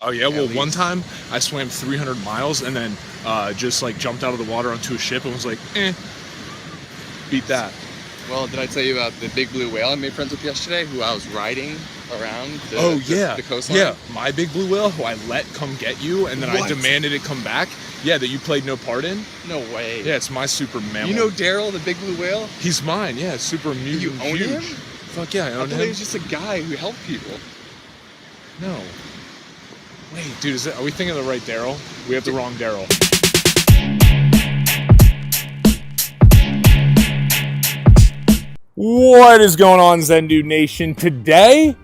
Oh yeah, well one time I swam 300 miles and then just like jumped out of the water onto a ship and was like, beat that. Well, did I tell you about the big blue whale I made friends with yesterday, who I was riding around the coastline? Yeah, my big blue whale, who I let come get you, and then I demanded it come back. Yeah, that you played no part in. No way. Yeah, it's my super mammal. You know Daryl, the big blue whale? He's mine, yeah, super mutant. You own him? Fuck yeah, I own him. I thought he was just a guy who helped people. No. Wait, dude, are we thinking of the right Daryl? We have the wrong Daryl. What is going on, Zendude Nation? Today,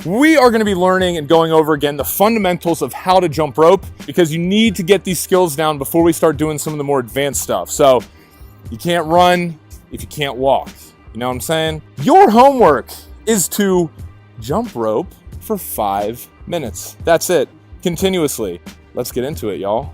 we are going to be learning and going over again the fundamentals of how to jump rope, because you need to get these skills down before we start doing some of the more advanced stuff. So, you can't run if you can't walk. You know what I'm saying? Your homework is to jump rope for 5 minutes. That's it. Continuously. Let's get into it, y'all.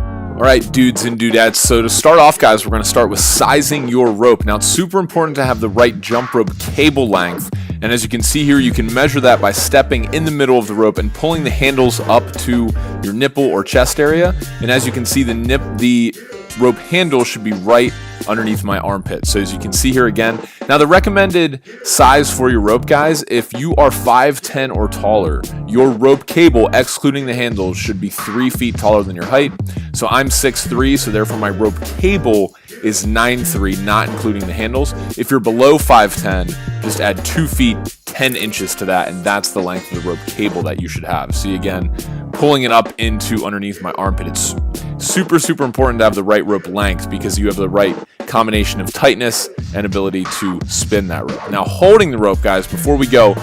All right, dudes and dudettes. So to start off, guys, we're going to start with sizing your rope. Now, it's super important to have the right jump rope cable length. And as you can see here, you can measure that by stepping in the middle of the rope and pulling the handles up to your nipple or chest area. And as you can see, the rope handle should be right underneath my armpit. So as you can see here again, now the recommended size for your rope, guys, if you are 5'10" or taller, your rope cable, excluding the handles, should be 3 feet taller than your height. So I'm 6'3", so therefore my rope cable is 9'3", not including the handles. If you're below 5'10", just add 2 feet 10 inches to that, and that's the length of the rope cable that you should have. See, again, pulling it up into underneath my armpit. It's super important to have the right rope length, because you have the right combination of tightness and ability to spin that rope. Now, holding the rope, guys, before we go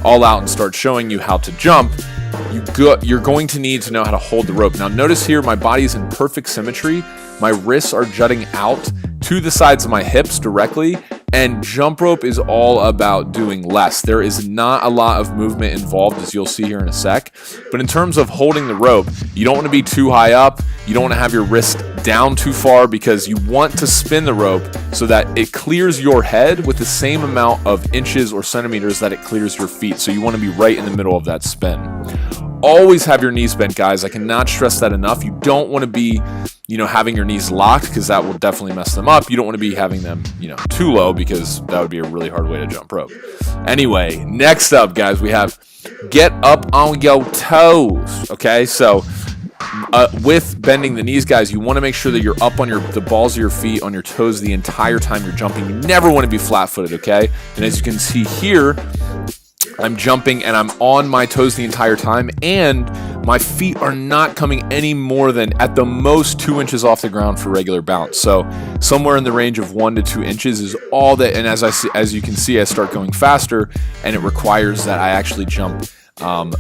all out and start showing you how to jump, you're going to need to know how to hold the rope. Now, notice here my body is in perfect symmetry. My wrists are jutting out to the sides of my hips directly, and jump rope is all about doing less. There is not a lot of movement involved, as you'll see here in a sec. But in terms of holding the rope, you don't want to be too high up. You don't want to have your wrist down too far, because you want to spin the rope so that it clears your head with the same amount of inches or centimeters that it clears your feet. So you want to be right in the middle of that spin. Always have your knees bent, guys. I cannot stress that enough. You don't want to be, having your knees locked, because that will definitely mess them up. You don't want to be having them, too low, because that would be a really hard way to jump rope. Anyway, next up, guys, we have get up on your toes. Okay, so with bending the knees, guys, you want to make sure that you're up on the balls of your feet, on your toes the entire time you're jumping. You never want to be flat-footed, okay? And as you can see here, I'm jumping and I'm on my toes the entire time, and my feet are not coming any more than at the most 2 inches off the ground for regular bounce. So somewhere in the range of 1 to 2 inches is all that. And as you can see, I start going faster, and it requires that I actually jump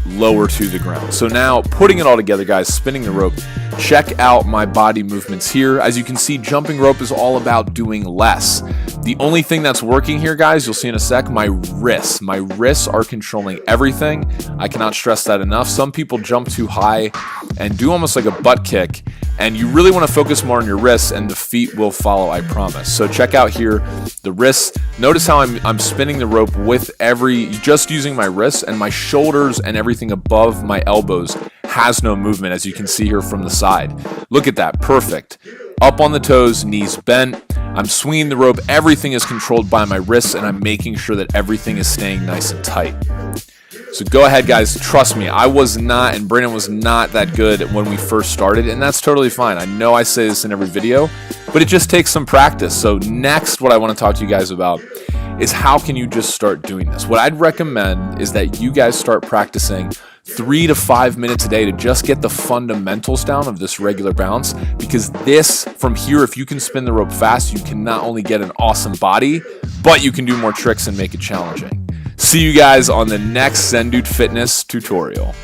lower to the ground. So now, putting it all together, guys, spinning the rope, check out my body movements here. As you can see, jumping rope is all about doing less. The only thing that's working here, guys, you'll see in a sec, my wrists. My wrists are controlling everything. I cannot stress that enough. Some people jump too high and do almost like a butt kick, and you really want to focus more on your wrists, and the feet will follow, I promise. So check out here the wrists. Notice how I'm spinning the rope with just using my wrists, and my shoulders and everything above my elbows has no movement, as you can see here from the side. Look at that, perfect. Up on the toes, knees bent. I'm swinging the rope. Everything is controlled by my wrists, and I'm making sure that everything is staying nice and tight. So go ahead, guys. Trust me, I was not, and Brandon was not that good when we first started, and that's totally fine. I know I say this in every video, but it just takes some practice. So next, what I want to talk to you guys about is how can you just start doing this? What I'd recommend is that you guys start practicing 3 to 5 minutes a day to just get the fundamentals down of this regular bounce, because this, from here, if you can spin the rope fast, you can not only get an awesome body, but you can do more tricks and make it challenging. See you guys on the next Zendude Fitness tutorial.